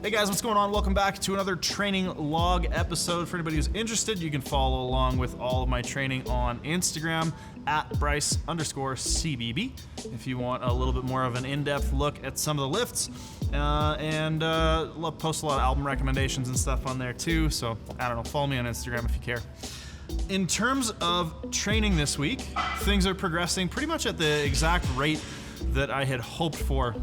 Hey guys, what's going on? Welcome back to another training log episode. For anybody who's interested, you can follow along with all of my training on Instagram at Bryce_CBB if you want a little bit more of an in-depth look at some of the lifts. And post a lot of album recommendations and stuff on there too. So I don't know, follow me on Instagram if you care. In terms of training this week, things are progressing pretty much at the exact rate that I had hoped for,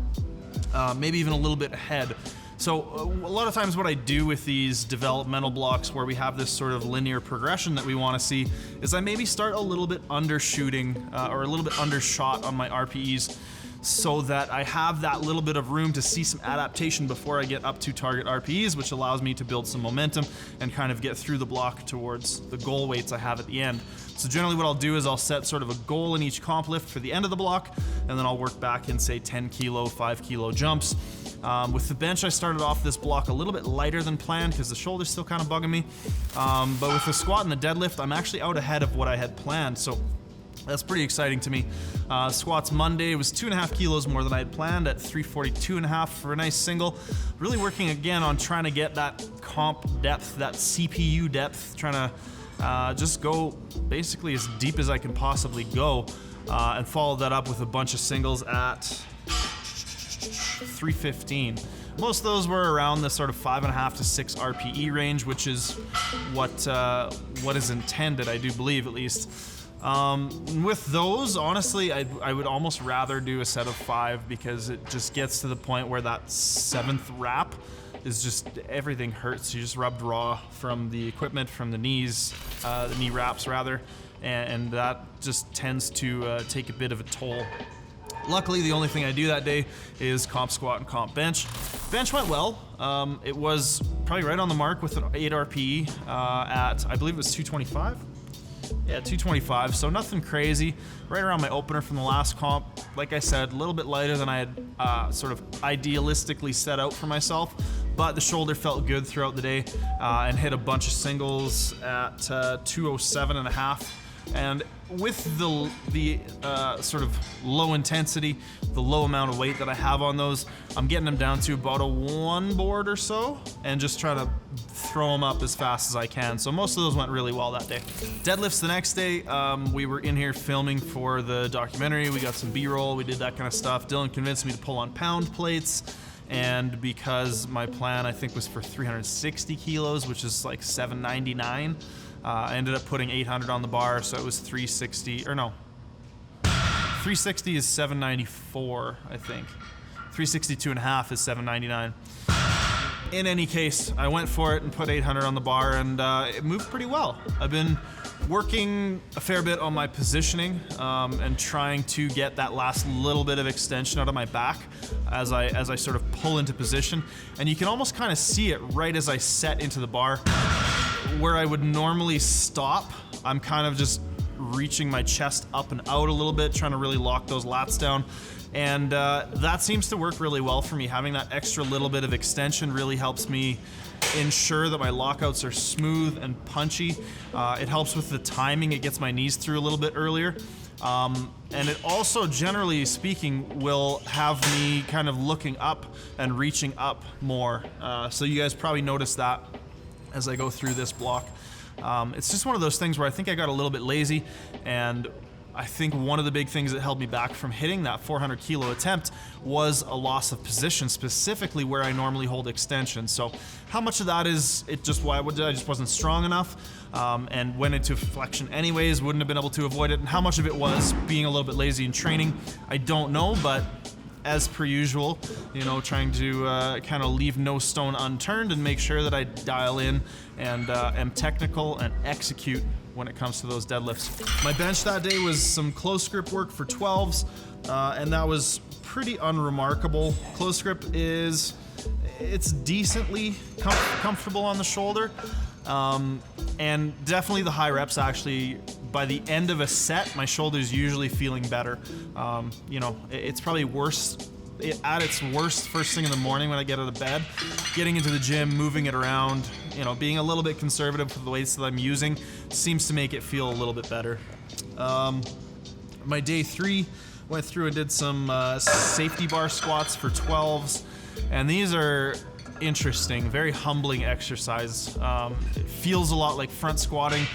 maybe even a little bit ahead. So a lot of times what I do with these developmental blocks where we have this sort of linear progression that we want to see is I maybe start a little bit undershooting or a little bit undershot on my RPEs so that I have that little bit of room to see some adaptation before I get up to target RPEs, which allows me to build some momentum and kind of get through the block towards the goal weights I have at the end. So generally what I'll do is I'll set sort of a goal in each comp lift for the end of the block, and then I'll work back in, say, 10 kilo, 5 kilo jumps. With the bench, I started off this block a little bit lighter than planned because the shoulder's still kind of bugging me. But with the squat and the deadlift, I'm actually out ahead of what I had planned. So that's pretty exciting to me. Squats Monday was 2.5 kilos more than I had planned at 342.5 for a nice single. Really working again on trying to get that comp depth, that CPU depth, trying to just go basically as deep as I can possibly go, and follow that up with a bunch of singles at 315. Most of those were around the sort of 5.5 to 6 RPE range, which is what is intended, I do believe, at least. With those, honestly, I would almost rather do a set of 5 because it just gets to the point where that 7th wrap is just, everything hurts. You just rubbed raw from the equipment, from the knees, the knee wraps rather, and that just tends to take a bit of a toll. Luckily, the only thing I do that day is comp squat and comp bench. Bench went well. It was probably right on the mark with an 8 RPE at, I believe it was 225. Yeah, 225, so nothing crazy. Right around my opener from the last comp. Like I said, a little bit lighter than I had sort of idealistically set out for myself, but the shoulder felt good throughout the day, and hit a bunch of singles at 207.5. And with the sort of low intensity, the low amount of weight that I have on those, I'm getting them down to about a 1 board or so and just trying to throw them up as fast as I can. So most of those went really well that day. Deadlifts the next day, we were in here filming for the documentary. We got some B-roll, we did that kind of stuff. Dylan convinced me to pull on pound plates, and because my plan I think was for 360 kilos, which is like 799, I ended up putting 800 on the bar, so it was 360, or no, 360 is 794, I think. 362.5 is 799. In any case, I went for it and put 800 on the bar, and it moved pretty well. I've been working a fair bit on my positioning, and trying to get that last little bit of extension out of my back as I sort of pull into position. And you can almost kind of see it right as I set into the bar. Where I would normally stop, I'm kind of just reaching my chest up and out a little bit, trying to really lock those lats down. And that seems to work really well for me. Having that extra little bit of extension really helps me ensure that my lockouts are smooth and punchy. It helps with the timing. It gets my knees through a little bit earlier. And it also, generally speaking, will have me kind of looking up and reaching up more. So you guys probably noticed that as I go through this block. It's just one of those things where I think I got a little bit lazy, and I think one of the big things that held me back from hitting that 400 kilo attempt was a loss of position, specifically where I normally hold extension. So how much of that is it just I just wasn't strong enough, and went into flexion anyways, wouldn't have been able to avoid it, and how much of it was being a little bit lazy in training, I don't know, but as per usual, you know, trying to kind of leave no stone unturned and make sure that I dial in and am technical and execute when it comes to those deadlifts. My bench that day was some close grip work for 12s, and that was pretty unremarkable. Close grip it's decently comfortable on the shoulder, and definitely the high reps actually, by the end of a set, my shoulder's usually feeling better. You know, it's probably worse at its worst first thing in the morning when I get out of bed. Getting into the gym, moving it around, you know, being a little bit conservative with the weights that I'm using seems to make it feel a little bit better. My day 3, went through and did some safety bar squats for 12s, and these are interesting, very humbling exercise. It feels a lot like front squatting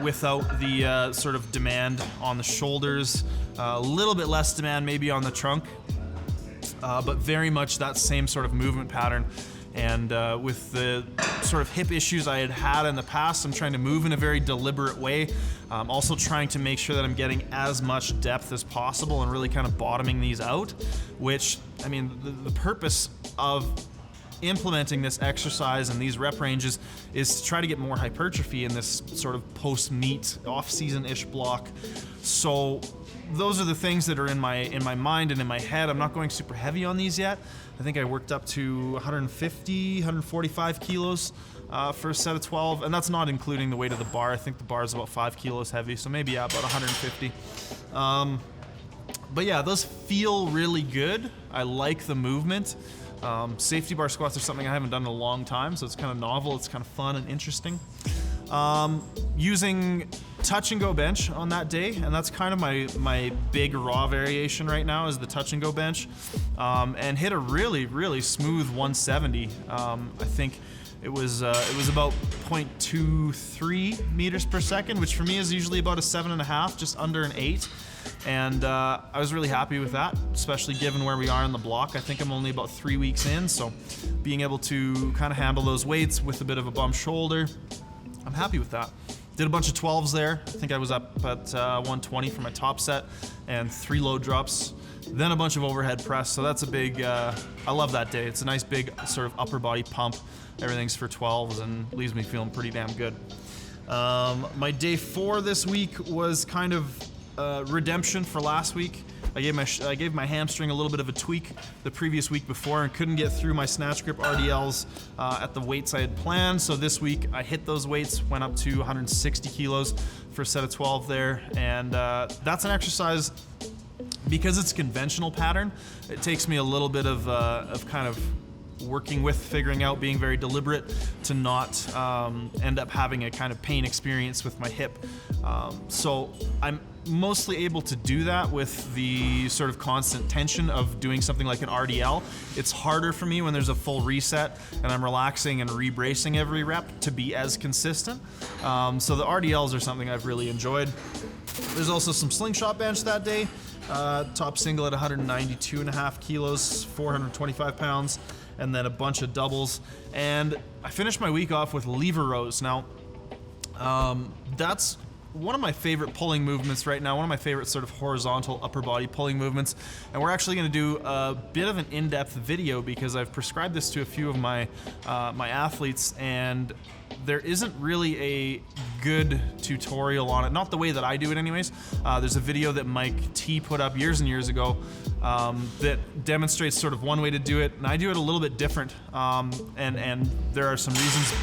without the sort of demand on the shoulders, a little bit less demand maybe on the trunk, but very much that same sort of movement pattern. And with the sort of hip issues I had in the past, I'm trying to move in a very deliberate way. Also trying to make sure that I'm getting as much depth as possible and really kind of bottoming these out, which, I mean, the purpose of implementing this exercise and these rep ranges is to try to get more hypertrophy in this sort of post-meet, off-season-ish block. So those are the things that are in my mind and in my head. I'm not going super heavy on these yet. I think I worked up to 150, 145 kilos for a set of 12, and that's not including the weight of the bar. I think the bar is about 5 kilos heavy, so maybe about 150. But yeah, those feel really good. I like the movement. Safety bar squats are something I haven't done in a long time, so it's kind of novel, it's kind of fun and interesting. Using touch and go bench on that day, and that's kind of my big raw variation right now is the touch and go bench, and hit a really smooth 170. I think it was about 0.23 meters per second, which for me is usually about a 7.5, just under an 8. And I was really happy with that, especially given where we are in the block. I think I'm only about 3 weeks in, so being able to kind of handle those weights with a bit of a bum shoulder, I'm happy with that. Did a bunch of 12s there. I think I was up at 120 for my top set and 3 load drops, then a bunch of overhead press. So that's a big, I love that day. It's a nice big sort of upper body pump. Everything's for 12s and leaves me feeling pretty damn good. My day 4 this week was kind of redemption for last week. I gave my hamstring a little bit of a tweak the previous week before and couldn't get through my snatch grip RDLs at the weights I had planned. So this week I hit those weights, went up to 160 kilos for a set of 12 there. And that's an exercise, because it's a conventional pattern, it takes me a little bit of kind of working with, figuring out, being very deliberate to not end up having a kind of pain experience with my hip. So I'm mostly able to do that with the sort of constant tension of doing something like an RDL. It's harder for me when there's a full reset and I'm relaxing and re-bracing every rep to be as consistent. So the RDLs are something I've really enjoyed. There's also some slingshot bench that day. Top single at 192.5 kilos, 425 pounds, and then a bunch of doubles. And I finished my week off with lever rows. Now, that's one of my favorite pulling movements right now, one of my favorite sort of horizontal upper body pulling movements. And we're actually gonna do a bit of an in-depth video because I've prescribed this to a few of my athletes, and there isn't really a good tutorial on it, not the way that I do it anyways. There's a video that Mike T put up years and years ago that demonstrates sort of one way to do it, and I do it a little bit different, and there are some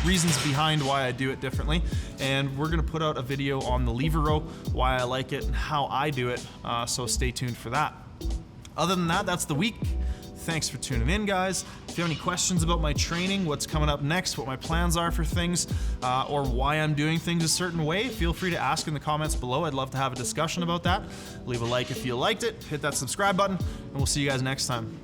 reasons behind why I do it differently, and we're gonna put out a video on the lever row, why I like it and how I do it, so stay tuned for that. Other than that, that's the week. Thanks for tuning in, guys. If you have any questions about my training, what's coming up next, what my plans are for things, or why I'm doing things a certain way, feel free to ask in the comments below. I'd love to have a discussion about that. Leave a like if you liked it, hit that subscribe button, and we'll see you guys next time.